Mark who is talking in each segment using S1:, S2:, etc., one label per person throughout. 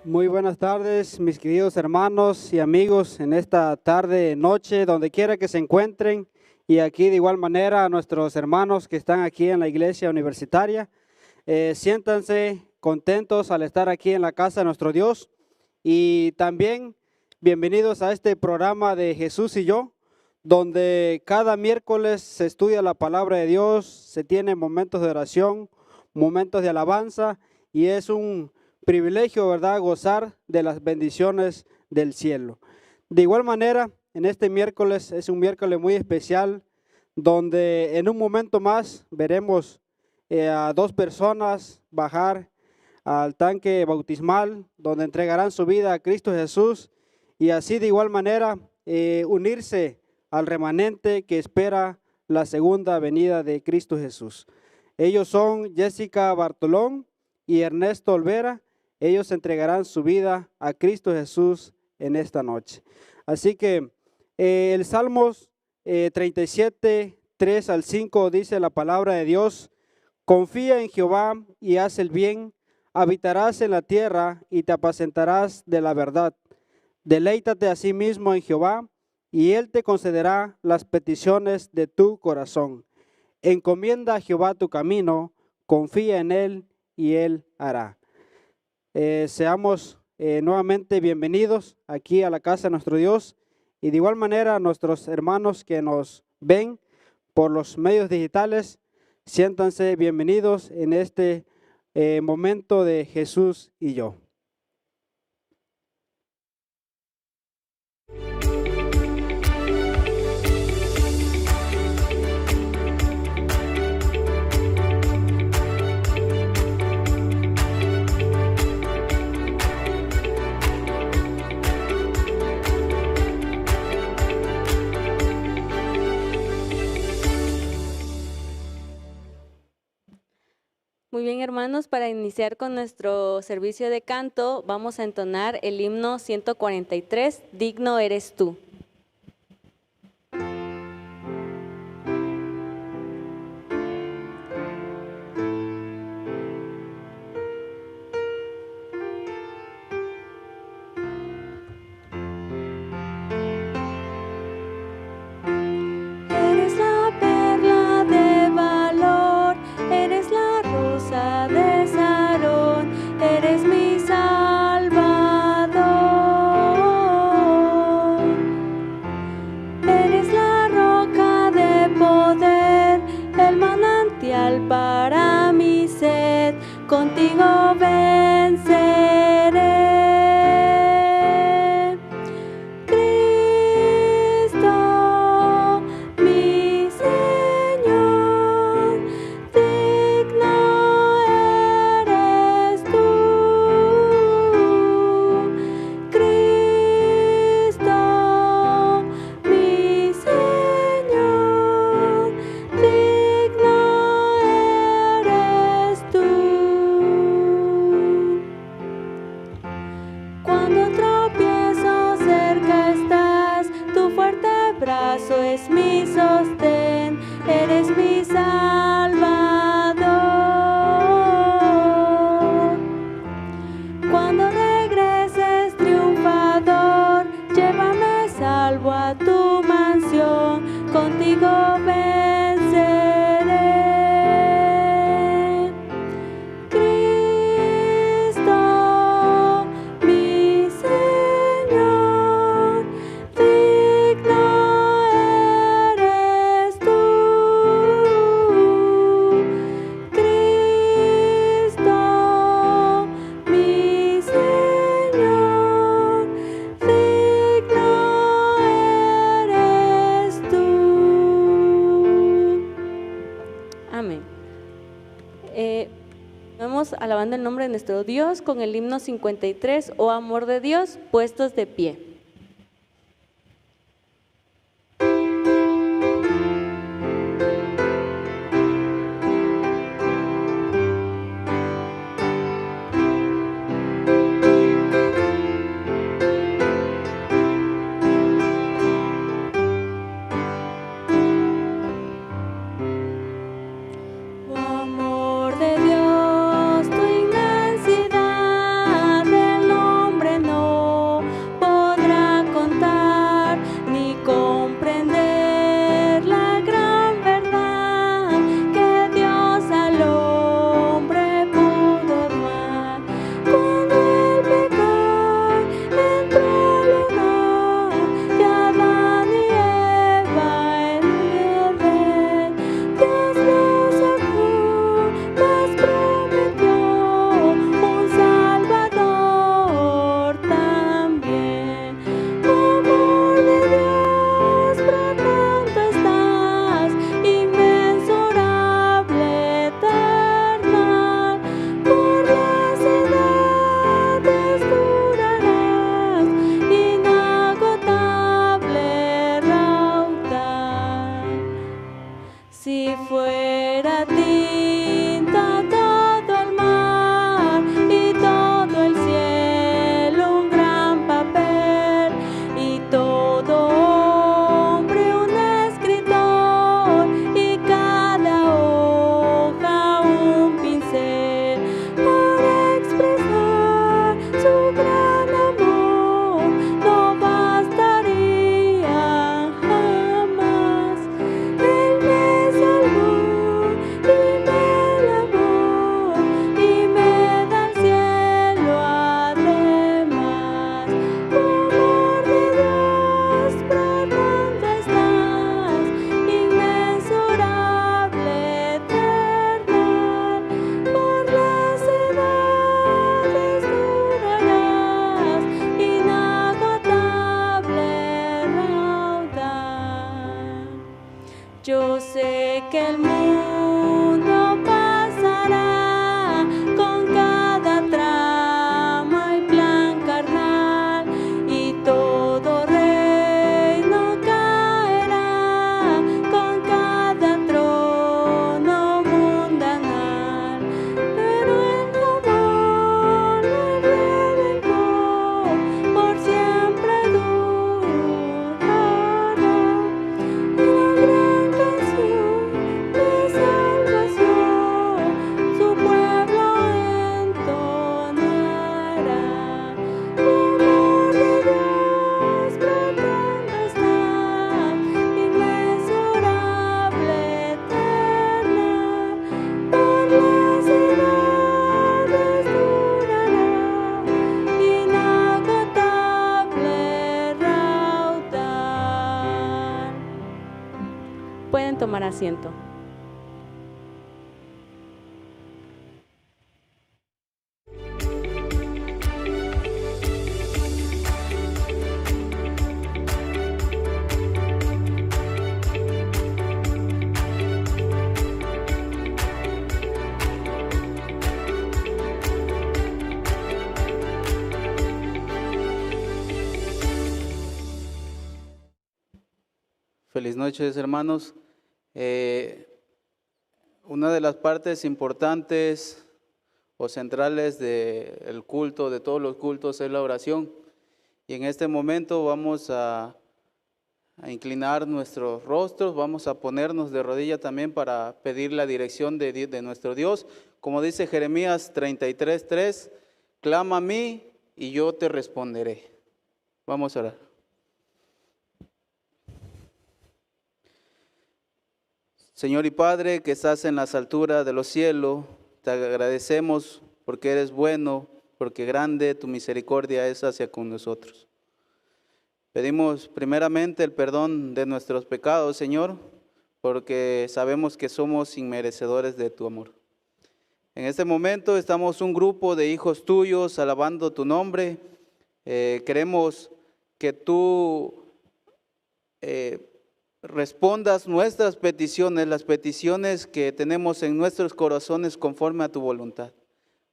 S1: Muy buenas tardes, mis queridos hermanos y amigos, en esta tarde, noche, donde quiera que se encuentren, y aquí de igual manera a nuestros hermanos que están aquí en la iglesia universitaria. Siéntanse contentos al estar aquí en la casa de nuestro Dios, y también bienvenidos a este programa de Jesús y yo, donde cada miércoles se estudia la palabra de Dios, se tienen momentos de oración, momentos de alabanza, y es un privilegio, ¿verdad?, gozar de las bendiciones del cielo. De igual manera, en este miércoles es un miércoles muy especial, donde en un momento más veremos a dos personas bajar al tanque bautismal, donde entregarán su vida a Cristo Jesús, y así de igual manera unirse al remanente que espera la segunda venida de Cristo Jesús. Ellos son Jessica Bartolón y Ernesto Olvera. Ellos entregarán su vida a Cristo Jesús en esta noche. Así que el Salmos 37, 3 al 5 dice la palabra de Dios: confía en Jehová y haz el bien, habitarás en la tierra y te apacentarás de la verdad. Deleítate a sí mismo en Jehová y Él te concederá las peticiones de tu corazón. Encomienda a Jehová tu camino, confía en Él y Él hará. Seamos nuevamente bienvenidos aquí a la casa de nuestro Dios, y de igual manera a nuestros hermanos que nos ven por los medios digitales, siéntanse bienvenidos en este momento de Jesús y yo.
S2: Muy bien, hermanos, para iniciar con nuestro servicio de canto, vamos a entonar el himno 143, Digno eres tú. Eres la perla de valor, eres la rosa de Sarón, eres mi Salvador. Eres la roca de poder, el manantial para mi sed, contigo venceré. Cristo, mi Señor, digno eres tú. Cristo, mi Señor, digno eres tú. Cuando tropiezo cerca estás, tu fuerte brazo es mi sostén, eres mi Salvador. Cuando regreses triunfador, llévame salvo a tu mansión, contigo venceré. Cristo, mi Señor, digno eres tú. Cristo, mi Señor, digno eres tú. Amén. Vamos alabando el nombre de nuestro Dios con el himno 53, oh amor de Dios, puestos de pie. Oh amor de Dios, tu inmensidad, el tomar asiento.
S3: Feliz noches, hermanos. Una de las partes importantes o centrales del culto, de todos los cultos, es la oración. Y en este momento vamos a inclinar nuestros rostros, vamos a ponernos de rodilla también para pedir la dirección de nuestro Dios. Como dice Jeremías 33:3, clama a mí y yo te responderé. Vamos a orar. Señor y Padre, que estás en las alturas de los cielos, te agradecemos porque eres bueno, porque grande tu misericordia es hacia con nosotros. Pedimos primeramente el perdón de nuestros pecados, Señor, porque sabemos que somos inmerecedores de tu amor. En este momento estamos un grupo de hijos tuyos alabando tu nombre. Queremos que tú respondas nuestras peticiones, las peticiones que tenemos en nuestros corazones conforme a tu voluntad.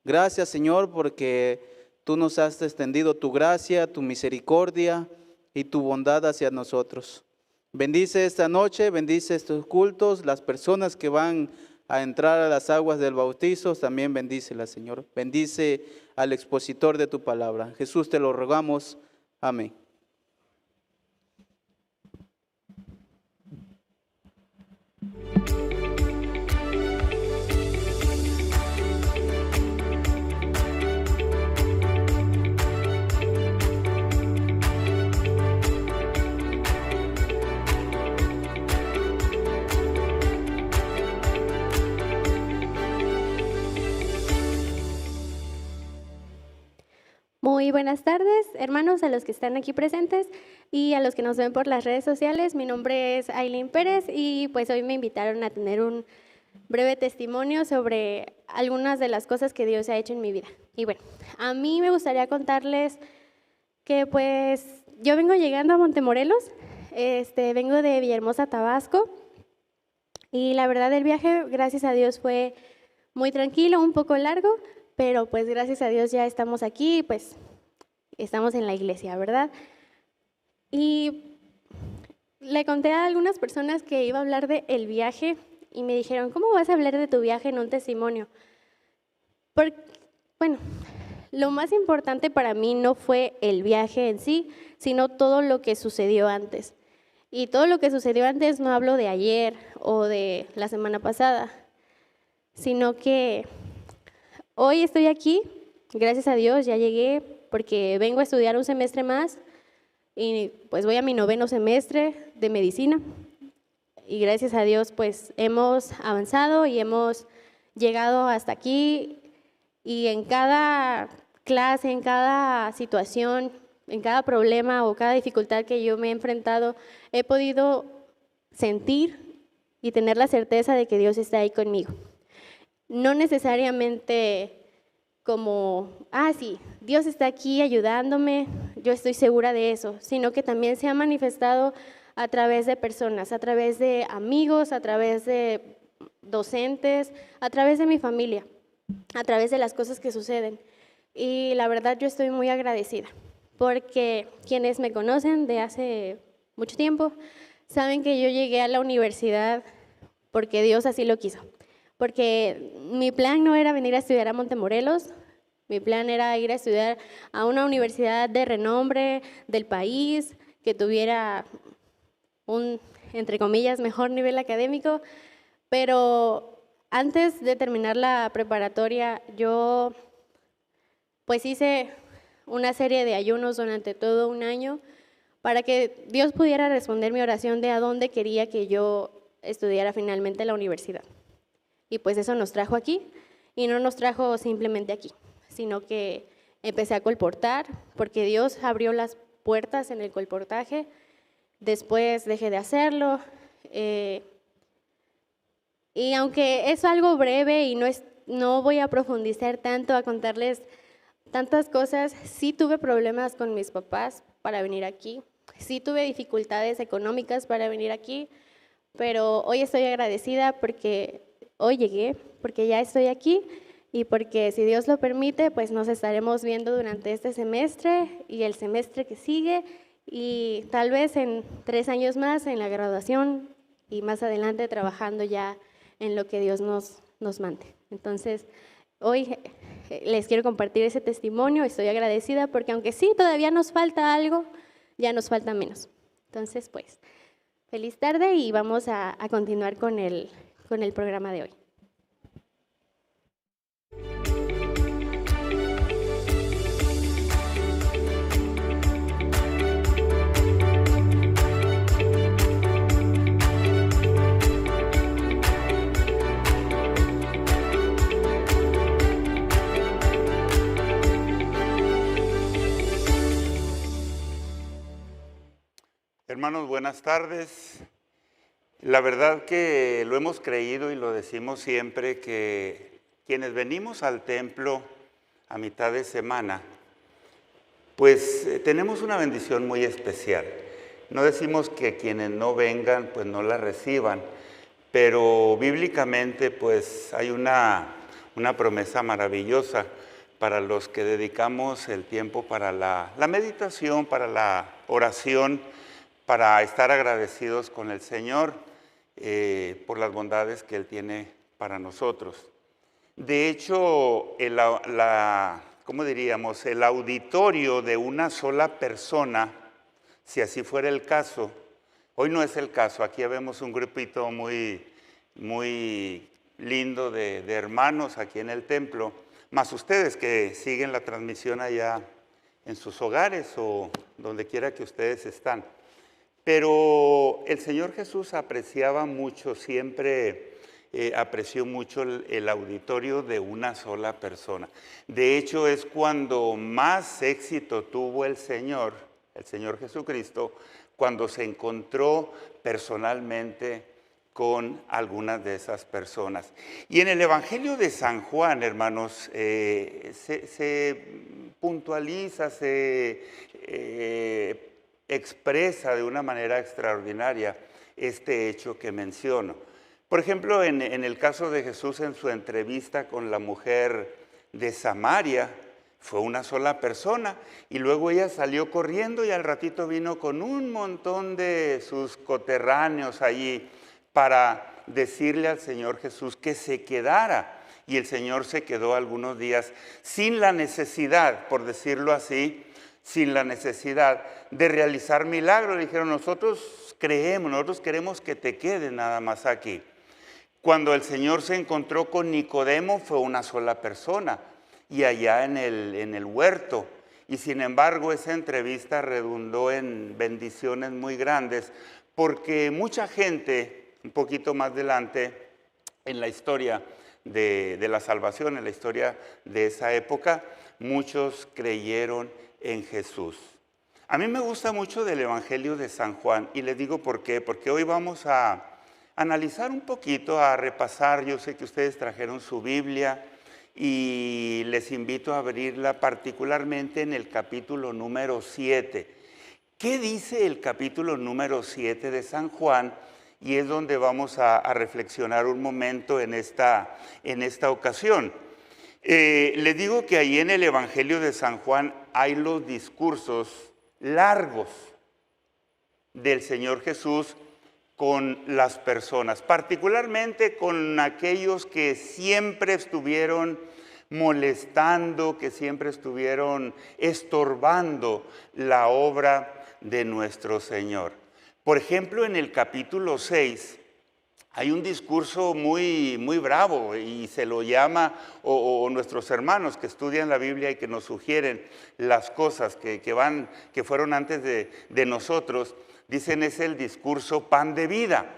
S3: Gracias, Señor, porque tú nos has extendido tu gracia, tu misericordia y tu bondad hacia nosotros. Bendice esta noche, bendice estos cultos, las personas que van a entrar a las aguas del bautizo, también bendícelas, Señor. Bendice al expositor de tu palabra. Jesús, te lo rogamos. Amén.
S4: Muy buenas tardes, hermanos, a los que están aquí presentes y a los que nos ven por las redes sociales. Mi nombre es Ailín Pérez y pues hoy me invitaron a tener un breve testimonio sobre algunas de las cosas que Dios ha hecho en mi vida. Y bueno, a mí me gustaría contarles que pues yo vengo llegando a Montemorelos, vengo de Villahermosa, Tabasco, y la verdad el viaje, gracias a Dios, fue muy tranquilo, un poco largo, pero pues gracias a Dios ya estamos aquí, pues estamos en la iglesia, ¿verdad? Y le conté a algunas personas que iba a hablar del viaje y me dijeron, ¿cómo vas a hablar de tu viaje en un testimonio? Porque, bueno, lo más importante para mí no fue el viaje en sí, sino todo lo que sucedió antes. Y todo lo que sucedió antes no hablo de ayer o de la semana pasada, sino que hoy estoy aquí, gracias a Dios, ya llegué porque vengo a estudiar un semestre más y pues voy a mi 9º semestre de medicina y gracias a Dios pues hemos avanzado y hemos llegado hasta aquí y en cada clase, en cada situación, en cada problema o cada dificultad que yo me he enfrentado, he podido sentir y tener la certeza de que Dios está ahí conmigo. No necesariamente como, sí, Dios está aquí ayudándome, yo estoy segura de eso, sino que también se ha manifestado a través de personas, a través de amigos, a través de docentes, a través de mi familia, a través de las cosas que suceden. Y la verdad yo estoy muy agradecida, porque quienes me conocen de hace mucho tiempo saben que yo llegué a la universidad porque Dios así lo quiso. Porque mi plan no era venir a estudiar a Montemorelos, mi plan era ir a estudiar a una universidad de renombre del país, que tuviera un, entre comillas, mejor nivel académico, pero antes de terminar la preparatoria, yo pues hice una serie de ayunos durante todo un año para que Dios pudiera responder mi oración de a dónde quería que yo estudiara finalmente la universidad. Y pues eso nos trajo aquí, y no nos trajo simplemente aquí, sino que empecé a colportar, porque Dios abrió las puertas en el colportaje, después dejé de hacerlo, Y aunque es algo breve y no voy a profundizar tanto a contarles tantas cosas, sí tuve problemas con mis papás para venir aquí, sí tuve dificultades económicas para venir aquí, pero hoy estoy agradecida porque hoy llegué, porque ya estoy aquí y porque si Dios lo permite, pues nos estaremos viendo durante este semestre y el semestre que sigue y tal vez en 3 años más en la graduación y más adelante trabajando ya en lo que Dios nos mande. Entonces, hoy les quiero compartir ese testimonio, estoy agradecida porque aunque sí todavía nos falta algo, ya nos falta menos. Entonces, pues, feliz tarde y vamos a continuar con el programa de hoy.
S5: Hermanos, buenas tardes. La verdad que lo hemos creído y lo decimos siempre que quienes venimos al templo a mitad de semana, pues tenemos una bendición muy especial. No decimos que quienes no vengan, pues no la reciban, pero bíblicamente pues hay una promesa maravillosa para los que dedicamos el tiempo para la meditación, para la oración, para estar agradecidos con el Señor por las bondades que Él tiene para nosotros. De hecho, ¿cómo diríamos? El auditorio de una sola persona, si así fuera el caso, hoy no es el caso, aquí vemos un grupito muy lindo de hermanos aquí en el templo, más ustedes que siguen la transmisión allá en sus hogares o donde quiera que ustedes están. Pero el Señor Jesús apreciaba mucho, siempre apreció mucho el auditorio de una sola persona. De hecho, es cuando más éxito tuvo el Señor Jesucristo, cuando se encontró personalmente con algunas de esas personas. Y en el Evangelio de San Juan, hermanos, se puntualiza, se expresa de una manera extraordinaria este hecho que menciono. Por ejemplo, en el caso de Jesús en su entrevista con la mujer de Samaria, fue una sola persona y luego ella salió corriendo y al ratito vino con un montón de sus coterráneos allí para decirle al Señor Jesús que se quedara. Y el Señor se quedó algunos días sin la necesidad, por decirlo así, sin la necesidad de realizar milagros. Dijeron, nosotros queremos que te quedes nada más aquí. Cuando el Señor se encontró con Nicodemo fue una sola persona y allá en el huerto. Y sin embargo esa entrevista redundó en bendiciones muy grandes porque mucha gente, un poquito más adelante en la historia de la salvación, en la historia de esa época, muchos creyeron en Jesús. A mí me gusta mucho del Evangelio de San Juan y les digo por qué, porque hoy vamos a analizar un poquito, a repasar. Yo sé que ustedes trajeron su Biblia y les invito a abrirla particularmente en el capítulo número 7. ¿Qué dice el capítulo número 7 de San Juan? Y es donde vamos a reflexionar un momento en esta ocasión. Les digo que ahí en el Evangelio de San Juan hay los discursos largos del Señor Jesús con las personas, particularmente con aquellos que siempre estuvieron molestando, que siempre estuvieron estorbando la obra de nuestro Señor. Por ejemplo, en el capítulo 6, hay un discurso muy bravo y se lo llama, o nuestros hermanos que estudian la Biblia y que nos sugieren las cosas que fueron antes de nosotros, dicen es el discurso pan de vida.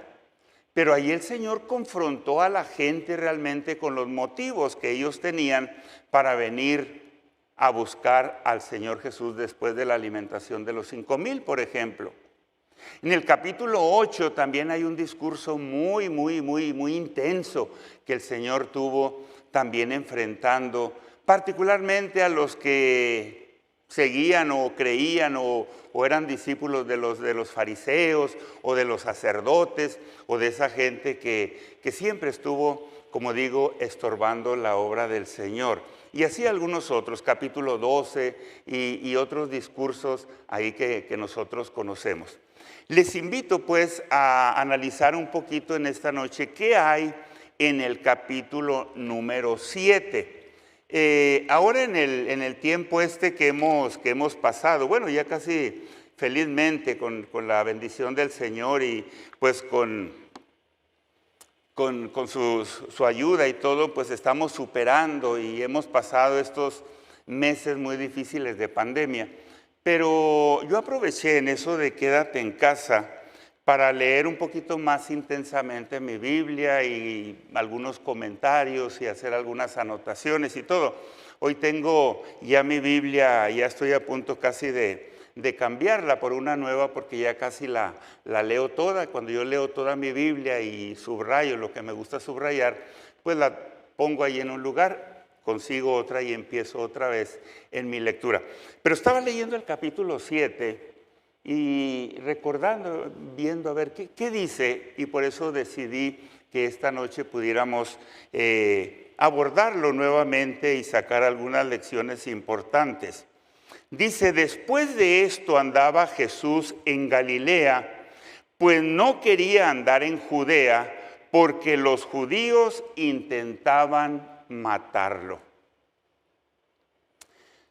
S5: Pero ahí el Señor confrontó a la gente realmente con los motivos que ellos tenían para venir a buscar al Señor Jesús después de la alimentación de los 5,000, por ejemplo. En el capítulo 8 también hay un discurso muy intenso que el Señor tuvo también enfrentando, particularmente a los que seguían o creían o eran discípulos de los fariseos o de los sacerdotes o de esa gente que siempre estuvo, como digo, estorbando la obra del Señor. Y así algunos otros, capítulo 12 y otros discursos ahí que nosotros conocemos. Les invito pues a analizar un poquito en esta noche qué hay en el capítulo número 7. Ahora en el tiempo que hemos pasado, bueno, ya casi felizmente con la bendición del Señor y pues con su ayuda y todo, pues estamos superando y hemos pasado estos meses muy difíciles de pandemia. Pero yo aproveché en eso de quédate en casa para leer un poquito más intensamente mi Biblia y algunos comentarios y hacer algunas anotaciones y todo. Hoy tengo ya mi Biblia, ya estoy a punto casi de cambiarla por una nueva porque ya casi la leo toda. Cuando yo leo toda mi Biblia y subrayo lo que me gusta subrayar, pues la pongo ahí en un lugar, consigo otra y empiezo otra vez en mi lectura. Pero estaba leyendo el capítulo 7 y recordando, viendo a ver qué dice, y por eso decidí que esta noche pudiéramos abordarlo nuevamente y sacar algunas lecciones importantes. Dice, después de esto andaba Jesús en Galilea, pues no quería andar en Judea porque los judíos intentaban matarlo.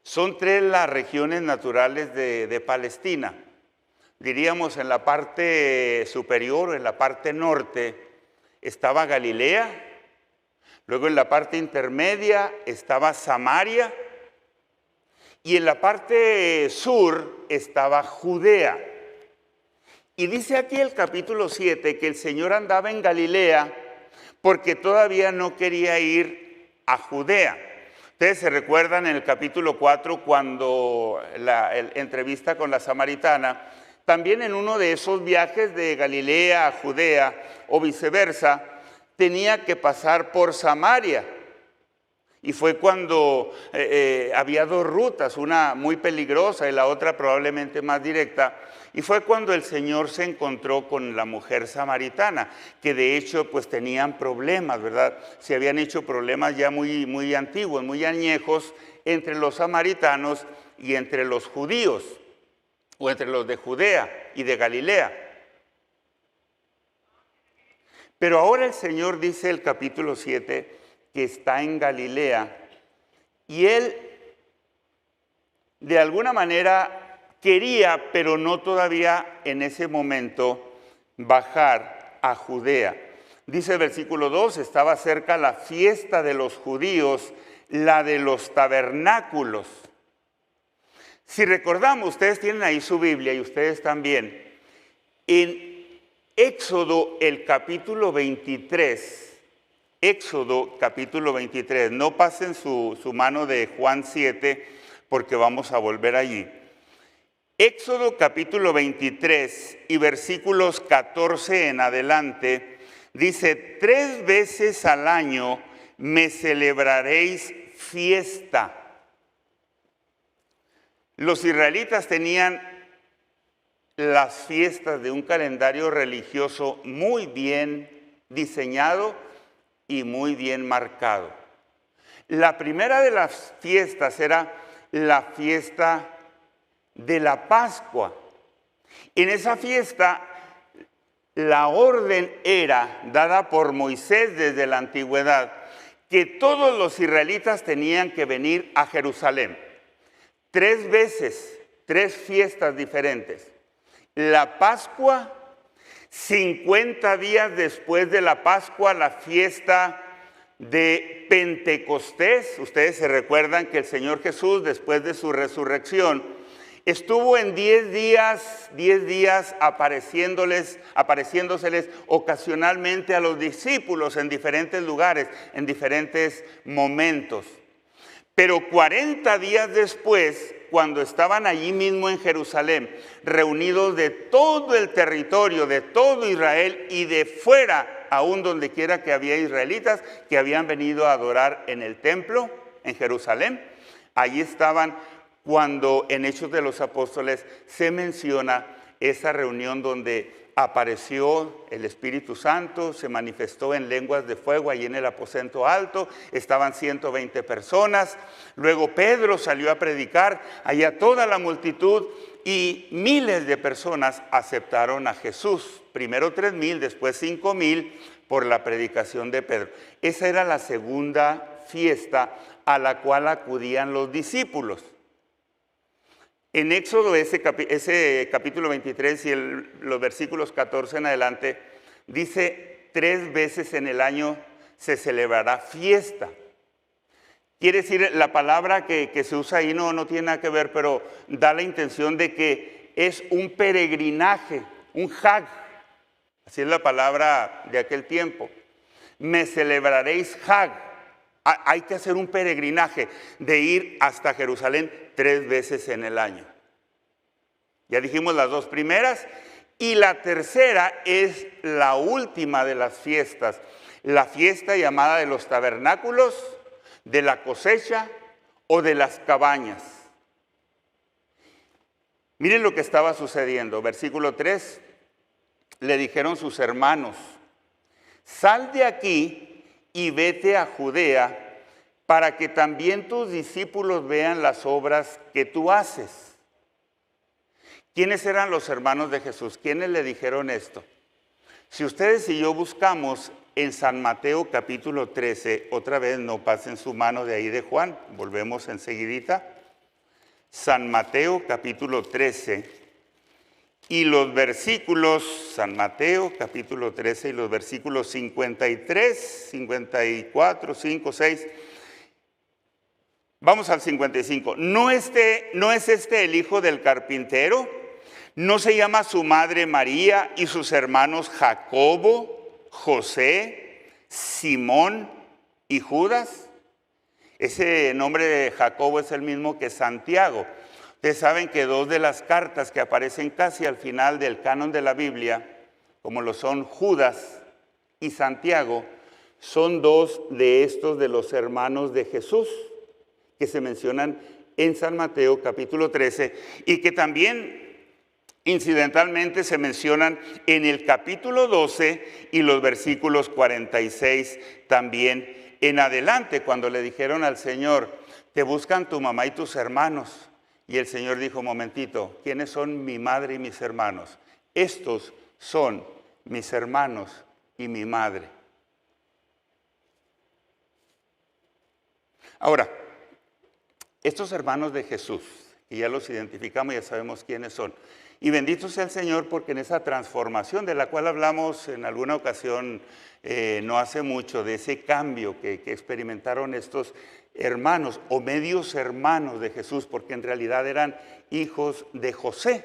S5: Son 3 las regiones naturales de Palestina. Diríamos en la parte superior, en la parte norte, estaba Galilea, luego en la parte intermedia estaba Samaria, y en la parte sur estaba Judea. Y dice aquí el capítulo 7 que el Señor andaba en Galilea porque todavía no quería ir a Judea. Ustedes se recuerdan en el capítulo 4 cuando la entrevista con la samaritana, también en uno de esos viajes de Galilea a Judea o viceversa, tenía que pasar por Samaria. Y fue cuando había 2 rutas, una muy peligrosa y la otra probablemente más directa. Y fue cuando el Señor se encontró con la mujer samaritana, que de hecho pues tenían problemas, ¿verdad? Se habían hecho problemas ya muy antiguos, muy añejos entre los samaritanos y entre los judíos, o entre los de Judea y de Galilea. Pero ahora el Señor dice el capítulo 7 que está en Galilea y Él de alguna manera quería, pero no todavía en ese momento, bajar a Judea. Dice el versículo 2, estaba cerca la fiesta de los judíos, la de los tabernáculos. Si recordamos, ustedes tienen ahí su Biblia y ustedes también, en Éxodo el capítulo 23, Éxodo capítulo 23, no pasen su mano de Juan 7 porque vamos a volver allí. Éxodo capítulo 23 y versículos 14 en adelante, dice, 3 veces al año me celebraréis fiesta. Los israelitas tenían las fiestas de un calendario religioso muy bien diseñado y muy bien marcado. La primera de las fiestas era la fiesta de la Pascua. En esa fiesta, la orden era dada por Moisés desde la antigüedad, que todos los israelitas tenían que venir a Jerusalén. 3 veces, 3 fiestas diferentes. La Pascua, 50 días después de la Pascua, la fiesta de Pentecostés. Ustedes se recuerdan que el Señor Jesús, después de su resurrección, estuvo en 10 días apareciéndoseles ocasionalmente a los discípulos en diferentes lugares, en diferentes momentos. Pero 40 días después cuando estaban allí mismo en Jerusalén, reunidos de todo el territorio, de todo Israel y de fuera, aún donde quiera que había israelitas que habían venido a adorar en el templo, en Jerusalén, allí estaban cuando en Hechos de los Apóstoles se menciona esa reunión donde apareció el Espíritu Santo, se manifestó en lenguas de fuego allí en el aposento alto, estaban 120 personas, luego Pedro salió a predicar, allá toda la multitud y miles de personas aceptaron a Jesús, primero 3,000, después 5,000 por la predicación de Pedro. Esa era la segunda fiesta a la cual acudían los discípulos. En Éxodo, ese capítulo 23 y los versículos 14 en adelante, dice 3 veces en el año se celebrará fiesta. Quiere decir, la palabra que se usa ahí no tiene nada que ver, pero da la intención de que es un peregrinaje, un hag. Así es la palabra de aquel tiempo. Me celebraréis hag. Hay que hacer un peregrinaje de ir hasta Jerusalén 3 veces en el año. Ya dijimos las 2 primeras y la tercera es la última de las fiestas. La fiesta llamada de los tabernáculos, de la cosecha o de las cabañas. Miren lo que estaba sucediendo. Versículo 3, le dijeron sus hermanos, sal de aquí y vete a Judea para que también tus discípulos vean las obras que tú haces. ¿Quiénes eran los hermanos de Jesús? ¿Quiénes le dijeron esto? Si ustedes y yo buscamos en San Mateo capítulo 13, otra vez no pasen su mano de ahí de Juan, volvemos enseguidita. San Mateo capítulo 13 y los versículos, San Mateo capítulo 13 y los versículos 53, 54, 5, 6. Vamos al 55. ¿No es este el hijo del carpintero? ¿No se llama su madre María y sus hermanos Jacobo, José, Simón y Judas? Ese nombre de Jacobo es el mismo que Santiago. Ustedes saben que 2 de las cartas que aparecen casi al final del canon de la Biblia, como lo son Judas y Santiago, son 2 de estos de los hermanos de Jesús, que se mencionan en San Mateo capítulo 13 y que también incidentalmente se mencionan en el capítulo 12 y los versículos 46 también en adelante, cuando le dijeron al Señor, te buscan tu mamá y tus hermanos. Y el Señor dijo, momentito, ¿quiénes son mi madre y mis hermanos? Estos son mis hermanos y mi madre. Ahora, estos hermanos de Jesús, que ya los identificamos, ya sabemos quiénes son. Y bendito sea el Señor porque en esa transformación de la cual hablamos en alguna ocasión no hace mucho, de ese cambio que experimentaron estos hermanos o medios hermanos de Jesús, porque en realidad eran hijos de José,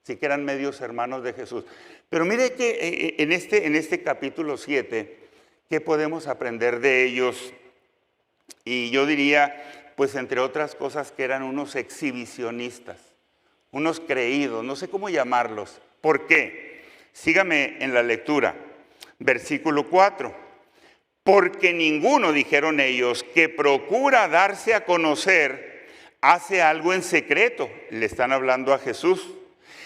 S5: sí que eran medios hermanos de Jesús. Pero mire que en este capítulo 7, ¿qué podemos aprender de ellos? Y yo diría, pues entre otras cosas, que eran unos exhibicionistas, unos creídos, no sé cómo llamarlos. ¿Por qué? Sígame en la lectura. Versículo 4. Porque ninguno, dijeron ellos, que procura darse a conocer, hace algo en secreto. Le están hablando a Jesús.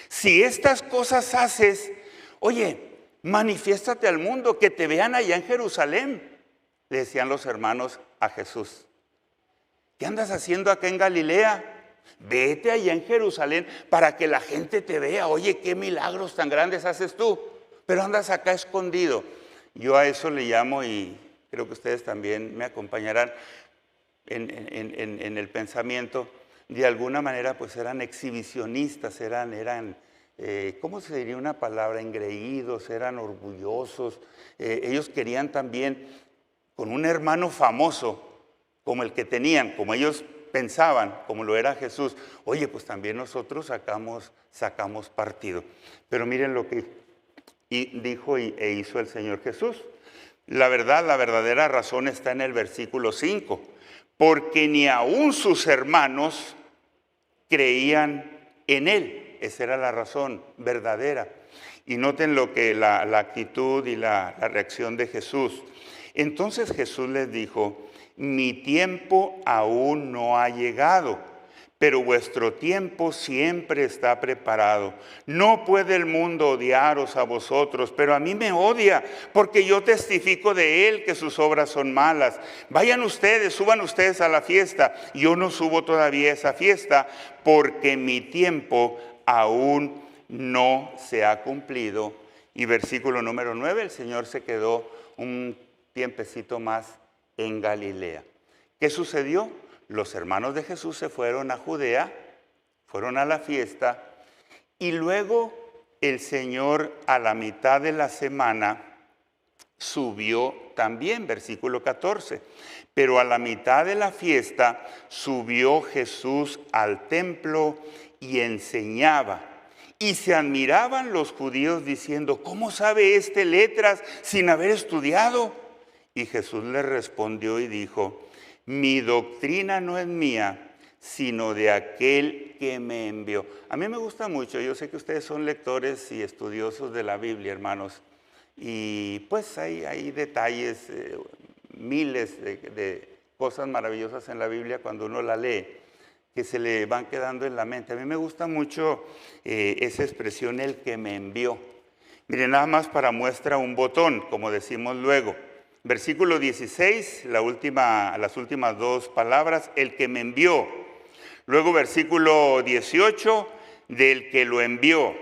S5: Si estas cosas haces, oye, manifiéstate al mundo, que te vean allá en Jerusalén. Le decían los hermanos a Jesús. ¿Qué andas haciendo acá en Galilea? Vete allá en Jerusalén para que la gente te vea. Oye, qué milagros tan grandes haces tú, pero andas acá escondido. Yo a eso le llamo, y creo que ustedes también me acompañarán en el pensamiento, de alguna manera pues eran exhibicionistas, eran ¿cómo se diría una palabra? Engreídos, eran orgullosos. Ellos querían también, con un hermano famoso como el que tenían, como ellos pensaban, como lo era Jesús, oye, pues también nosotros sacamos partido. Pero miren lo que dijo e hizo el Señor Jesús. La verdadera razón está en el versículo 5. Porque ni aun sus hermanos creían en Él. Esa era la razón verdadera. Y noten lo que la actitud y la reacción de Jesús. Entonces Jesús les dijo: mi tiempo aún no ha llegado, pero vuestro tiempo siempre está preparado. No puede el mundo odiaros a vosotros, pero a mí me odia, porque yo testifico de él que sus obras son malas. Vayan ustedes, suban ustedes a la fiesta. Yo no subo todavía a esa fiesta, porque mi tiempo aún no se ha cumplido. Y versículo número 9, el Señor se quedó un tiempecito más en Galilea. ¿Qué sucedió? Los hermanos de Jesús se fueron a Judea, fueron a la fiesta, y luego el Señor a la mitad de la semana subió también, versículo 14. Pero a la mitad de la fiesta subió Jesús al templo y enseñaba. Y se admiraban los judíos diciendo: ¿cómo sabe este letras sin haber estudiado? Y Jesús les respondió y dijo: mi doctrina no es mía, sino de aquel que me envió. A mí me gusta mucho, yo sé que ustedes son lectores y estudiosos de la Biblia, hermanos, y pues hay detalles, miles de cosas maravillosas en la Biblia cuando uno la lee, que se le van quedando en la mente. A mí me gusta mucho esa expresión, el que me envió. Miren, nada más para muestra un botón, como decimos luego. Versículo 16, las últimas dos palabras, el que me envió. Luego versículo 18, del que lo envió.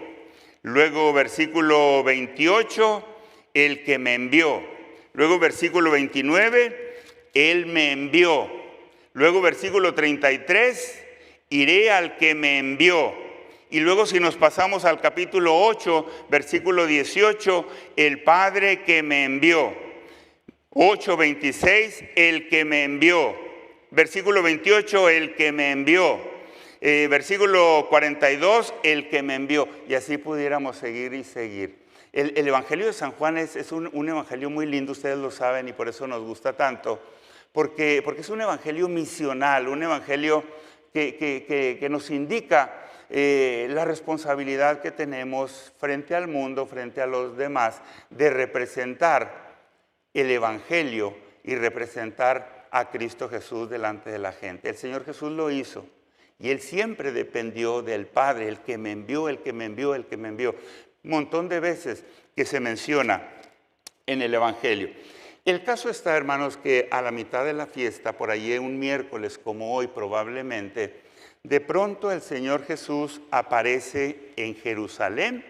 S5: Luego versículo 28, el que me envió. Luego versículo 29, él me envió. Luego versículo 33, iré al que me envió. Y luego si nos pasamos al capítulo 8, versículo 18, el Padre que me envió. 8:26, el que me envió. Versículo 28, el que me envió. Versículo 42, el que me envió. Y así pudiéramos seguir y seguir. El Evangelio de San Juan es un evangelio muy lindo, ustedes lo saben, y por eso nos gusta tanto. Porque es un evangelio misional, un evangelio que nos indica la responsabilidad que tenemos frente al mundo, frente a los demás, de representar el Evangelio y representar a Cristo Jesús delante de la gente. El Señor Jesús lo hizo y Él siempre dependió del Padre, el que me envió, el que me envió, el que me envió. Un montón de veces que se menciona en el Evangelio. El caso está, hermanos, que a la mitad de la fiesta, por allí un miércoles como hoy probablemente, de pronto el Señor Jesús aparece en Jerusalén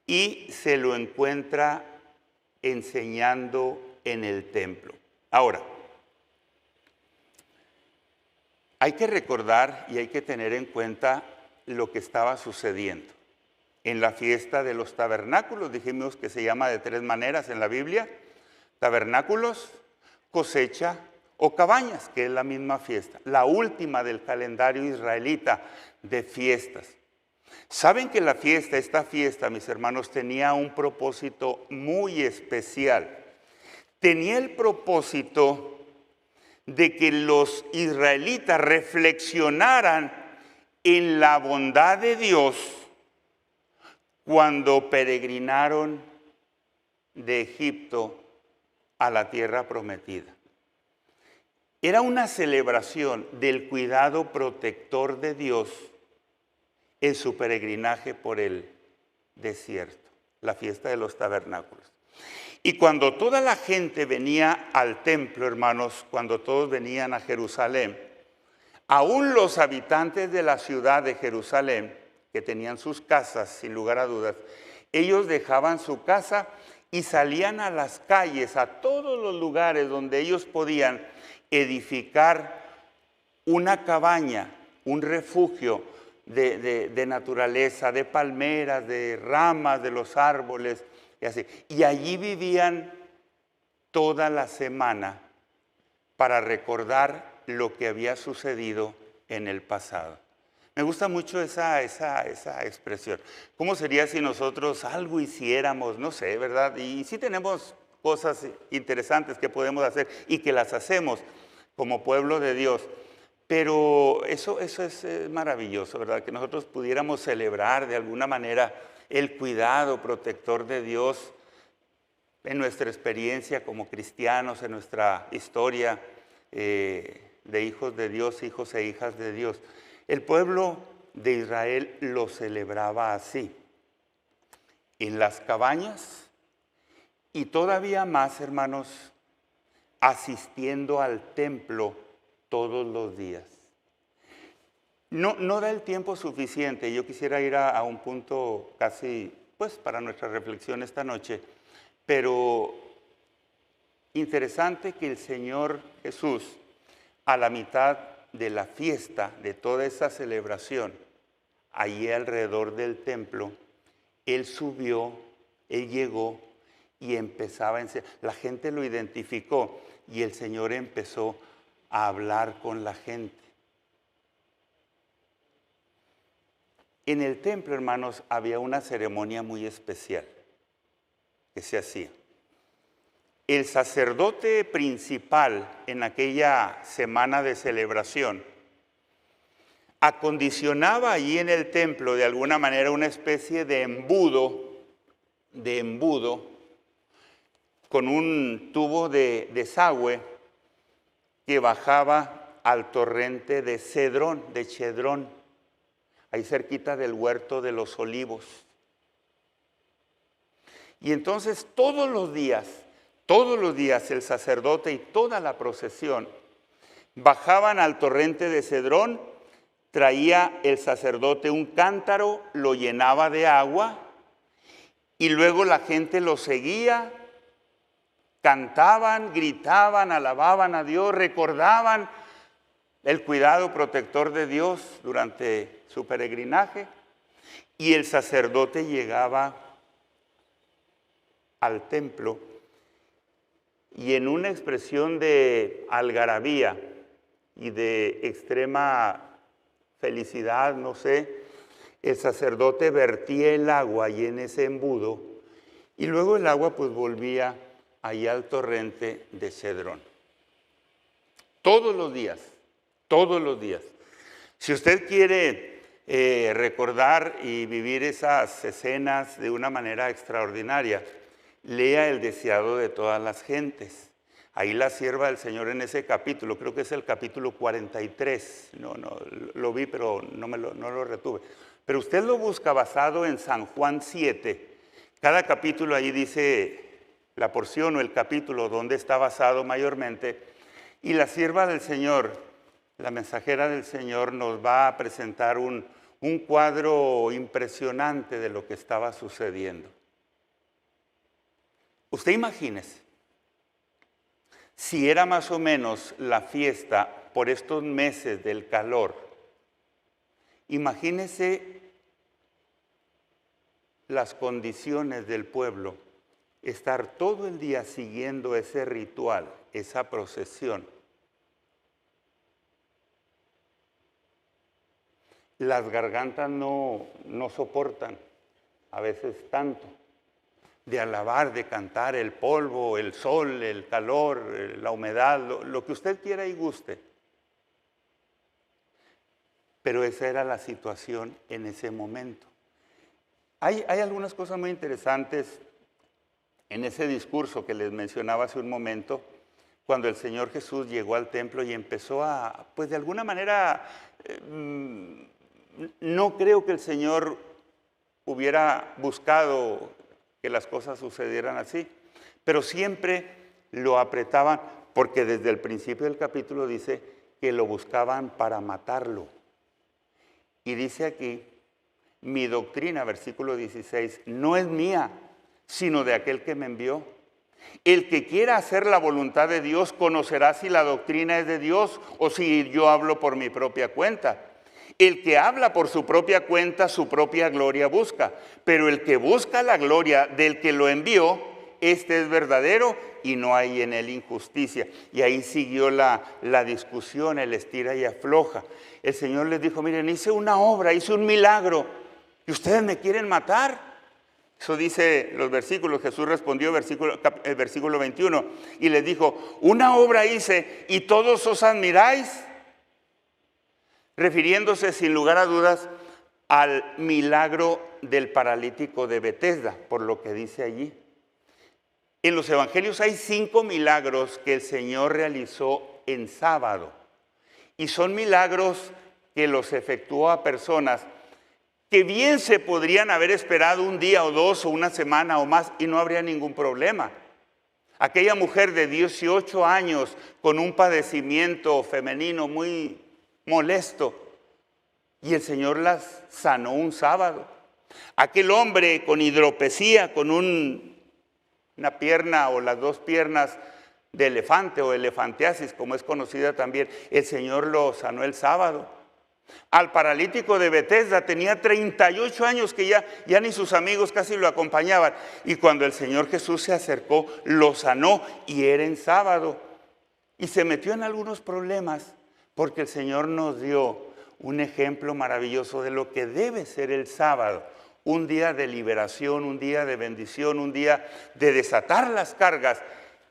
S5: y se lo encuentra enseñando en el templo. Ahora, hay que recordar y hay que tener en cuenta lo que estaba sucediendo. En la fiesta de los tabernáculos, dijimos que se llama de tres maneras en la Biblia: tabernáculos, cosecha o cabañas, que es la misma fiesta, la última del calendario israelita de fiestas. Saben que esta fiesta, mis hermanos, tenía un propósito muy especial. Tenía el propósito de que los israelitas reflexionaran en la bondad de Dios cuando peregrinaron de Egipto a la tierra prometida. Era una celebración del cuidado protector de Dios en su peregrinaje por el desierto, la fiesta de los tabernáculos. Y cuando toda la gente venía al templo, hermanos, cuando todos venían a Jerusalén, aún los habitantes de la ciudad de Jerusalén, que tenían sus casas, sin lugar a dudas, ellos dejaban su casa y salían a las calles, a todos los lugares donde ellos podían edificar una cabaña, un refugio de naturaleza, de palmeras, de ramas de los árboles, y así. Y allí vivían toda la semana para recordar lo que había sucedido en el pasado. Me gusta mucho esa expresión. ¿Cómo sería si nosotros algo hiciéramos? No sé, ¿verdad? Y sí tenemos cosas interesantes que podemos hacer y que las hacemos como pueblo de Dios. Pero eso es maravilloso, ¿verdad? Que nosotros pudiéramos celebrar de alguna manera el cuidado protector de Dios en nuestra experiencia como cristianos, en nuestra historia de hijos de Dios, hijos e hijas de Dios. El pueblo de Israel lo celebraba así, en las cabañas y todavía más, hermanos, asistiendo al templo todos los días. No da el tiempo suficiente. Yo quisiera ir a un punto casi, pues, para nuestra reflexión esta noche, pero interesante que el Señor Jesús, a la mitad de la fiesta, de toda esa celebración, allí alrededor del templo, Él subió, Él llegó y empezaba a enseñar. La gente lo identificó y el Señor empezó a hablar con la gente. En el templo, hermanos, había una ceremonia muy especial que se hacía. El sacerdote principal en aquella semana de celebración acondicionaba allí en el templo de alguna manera una especie de embudo con un tubo de desagüe que bajaba al torrente de Cedrón, de Chedrón, ahí cerquita del huerto de los olivos. Y entonces todos los días el sacerdote y toda la procesión bajaban al torrente de Cedrón, traía el sacerdote un cántaro, lo llenaba de agua y luego la gente lo seguía, cantaban, gritaban, alababan a Dios, recordaban el cuidado protector de Dios durante su peregrinaje y el sacerdote llegaba al templo y en una expresión de algarabía y de extrema felicidad, no sé, el sacerdote vertía el agua ahí en ese embudo y luego el agua pues volvía ahí al torrente de Cedrón. Todos los días. Si usted quiere recordar y vivir esas escenas de una manera extraordinaria, lea El deseado de todas las gentes. Ahí la sierva del Señor en ese capítulo, creo que es el capítulo 43, no lo vi pero no lo retuve. Pero usted lo busca basado en San Juan 7. Cada capítulo ahí dice la porción o el capítulo donde está basado mayormente. Y la sierva del Señor, la mensajera del Señor, nos va a presentar un cuadro impresionante de lo que estaba sucediendo. Usted imagínese, si era más o menos la fiesta por estos meses del calor, imagínese las condiciones del pueblo, estar todo el día siguiendo ese ritual, esa procesión. Las gargantas no soportan a veces tanto de alabar, de cantar, el polvo, el sol, el calor, la humedad, lo que usted quiera y guste. Pero esa era la situación en ese momento. Hay algunas cosas muy interesantes en ese discurso que les mencionaba hace un momento, cuando el Señor Jesús llegó al templo y empezó a, pues de alguna manera, no creo que el Señor hubiera buscado que las cosas sucedieran así, pero siempre lo apretaban, porque desde el principio del capítulo dice que lo buscaban para matarlo. Y dice aquí, mi doctrina, versículo 16, no es mía, sino de aquel que me envió. El que quiera hacer la voluntad de Dios conocerá si la doctrina es de Dios o si yo hablo por mi propia cuenta. El que habla por su propia cuenta, su propia gloria busca. Pero el que busca la gloria del que lo envió, este es verdadero y no hay en él injusticia. Y ahí siguió la discusión, el estira y afloja. El Señor les dijo, miren, hice una obra, hice un milagro y ustedes me quieren matar. Eso dice los versículos. Jesús respondió, versículo 21, y les dijo, una obra hice y todos os admiráis. refiriéndose sin lugar a dudas al milagro del paralítico de Betesda, por lo que dice allí. En los evangelios hay 5 milagros que el Señor realizó en sábado, y son milagros que los efectuó a personas que bien se podrían haber esperado un día o 2 o una semana o más y no habría ningún problema. Aquella mujer de 18 años con un padecimiento femenino muy molesto, y el Señor las sanó un sábado. Aquel hombre con hidropesía, con una pierna o las 2 piernas de elefante o elefantiasis, como es conocida también, el Señor lo sanó el sábado. Al paralítico de Betesda tenía 38 años que ya ni sus amigos casi lo acompañaban. Y cuando el Señor Jesús se acercó, lo sanó y era en sábado. Y se metió en algunos problemas porque el Señor nos dio un ejemplo maravilloso de lo que debe ser el sábado. Un día de liberación, un día de bendición, un día de desatar las cargas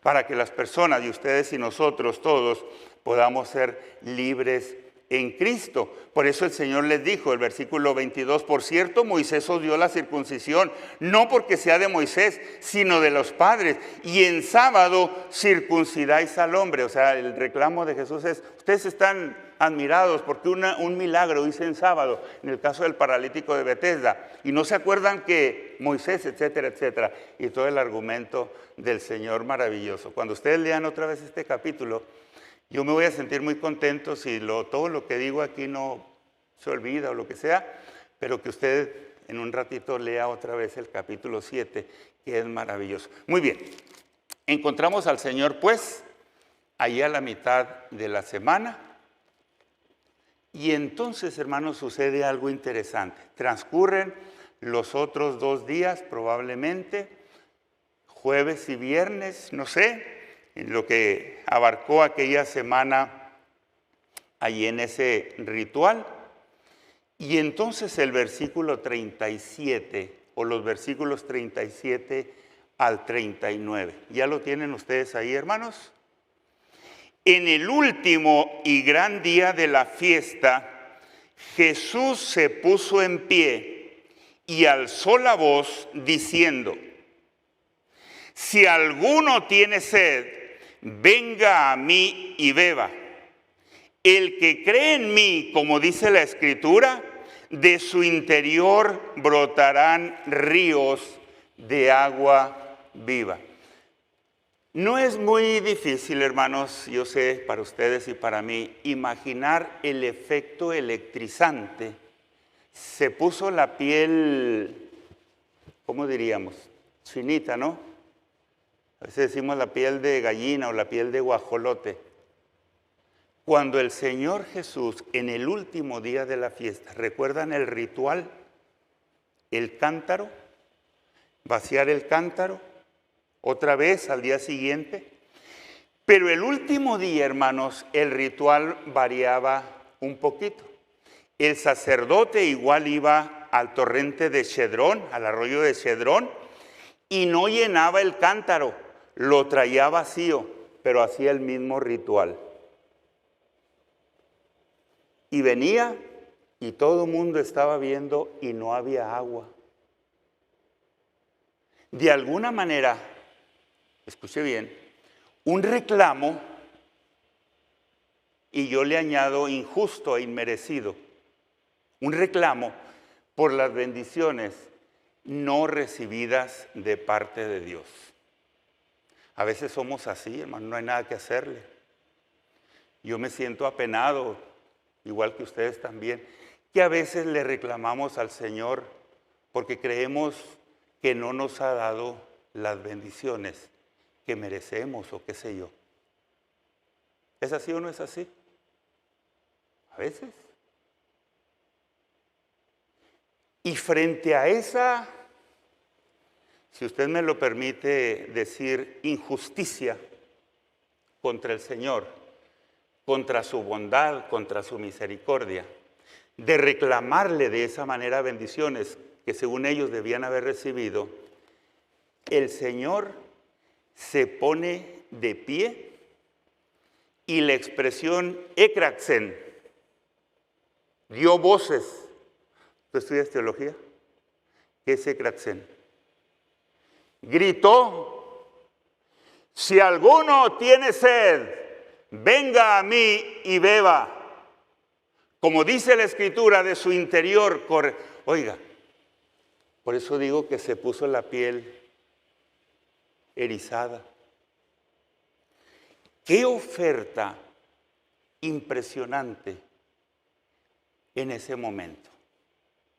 S5: para que las personas, y ustedes y nosotros todos, podamos ser libres en Cristo. Por eso el Señor les dijo, el versículo 22, por cierto, Moisés os dio la circuncisión, no porque sea de Moisés, sino de los padres, y en sábado circuncidáis al hombre. O sea, el reclamo de Jesús es, ustedes están admirados porque un milagro hice en sábado, en el caso del paralítico de Betesda, y no se acuerdan que Moisés, etcétera, etcétera, y todo el argumento del Señor maravilloso. Cuando ustedes lean otra vez este capítulo, yo me voy a sentir muy contento si todo lo que digo aquí no se olvida o lo que sea, pero que usted en un ratito lea otra vez el capítulo 7, que es maravilloso. Muy bien, encontramos al Señor pues ahí a la mitad de la semana, y entonces, hermanos, sucede algo interesante. Transcurren los otros 2 días probablemente, jueves y viernes, no sé, en lo que abarcó aquella semana allí en ese ritual. Y entonces el versículo 37, o los versículos 37 al 39. ¿Ya lo tienen ustedes ahí, hermanos? En el último y gran día de la fiesta, Jesús se puso en pie y alzó la voz diciendo, si alguno tiene sed, venga a mí y beba. El que cree en mí, como dice la Escritura, de su interior brotarán ríos de agua viva. No es muy difícil, hermanos, yo sé, para ustedes y para mí, imaginar el efecto electrizante. Se puso la piel, ¿cómo diríamos? Chinita, ¿no? A veces decimos la piel de gallina o la piel de guajolote. Cuando el Señor Jesús, en el último día de la fiesta, ¿recuerdan el ritual? El cántaro, vaciar el cántaro, otra vez al día siguiente. Pero el último día, hermanos, el ritual variaba un poquito. El sacerdote igual iba al torrente de Cedrón, al arroyo de Cedrón, y no llenaba el cántaro, lo traía vacío, pero hacía el mismo ritual. Y venía y todo el mundo estaba viendo y no había agua. De alguna manera, escuche bien, un reclamo, y yo le añado injusto e inmerecido, un reclamo por las bendiciones no recibidas de parte de Dios. A veces somos así, hermano, no hay nada que hacerle. Yo me siento apenado, igual que ustedes también, que a veces le reclamamos al Señor porque creemos que no nos ha dado las bendiciones que merecemos o qué sé yo. ¿Es así o no es así? A veces. Y frente a esa, si usted me lo permite decir, injusticia contra el Señor, contra su bondad, contra su misericordia, de reclamarle de esa manera bendiciones que según ellos debían haber recibido, el Señor se pone de pie y la expresión ekraxen, dio voces. ¿Tú estudias teología? ¿Qué es Kratzen? Gritó, si alguno tiene sed, venga a mí y beba. Como dice la Escritura, de su interior corre. Oiga, por eso digo que se puso la piel erizada. Qué oferta impresionante en ese momento.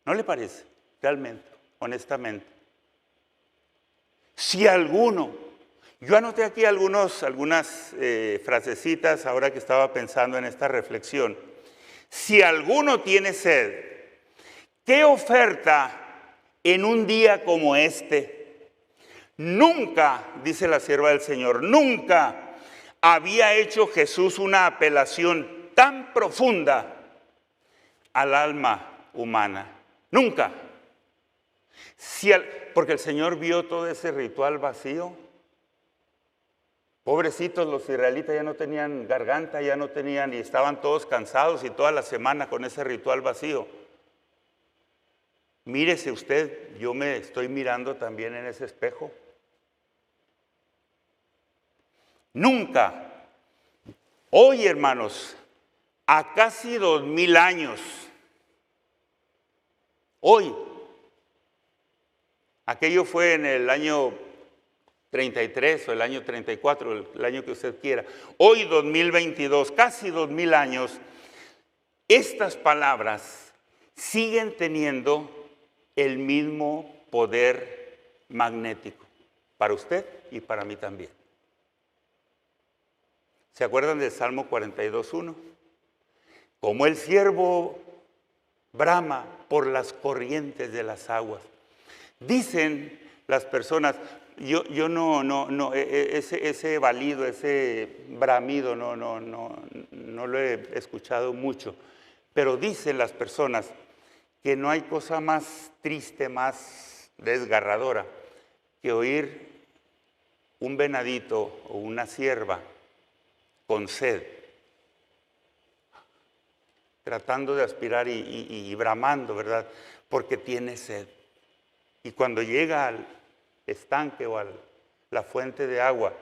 S5: ¿No le parece? Realmente, honestamente. Si alguno, yo anoté aquí algunas frasecitas ahora que estaba pensando en esta reflexión. Si alguno tiene sed, ¿qué oferta en un día como este? Nunca, dice la sierva del Señor, nunca había hecho Jesús una apelación tan profunda al alma humana. Nunca. Porque el Señor vio todo ese ritual vacío. Pobrecitos los israelitas, ya no tenían garganta, ya no tenían, y estaban todos cansados y toda la semana con ese ritual vacío. Mírese usted, yo me estoy mirando también en ese espejo. Nunca. Hoy, hermanos, a casi 2000 años, hoy, aquello fue en el año 33 o el año 34, el año que usted quiera. Hoy 2022, casi 2000 años, estas palabras siguen teniendo el mismo poder magnético para usted y para mí también. ¿Se acuerdan del Salmo 42:1? Como el ciervo brama por las corrientes de las aguas. Dicen las personas, yo ese balido, ese bramido, no lo he escuchado mucho, pero dicen las personas que no hay cosa más triste, más desgarradora, que oír un venadito o una cierva con sed, tratando de aspirar y bramando, ¿verdad? Porque tiene sed. Y cuando llega al estanque o a la fuente de agua,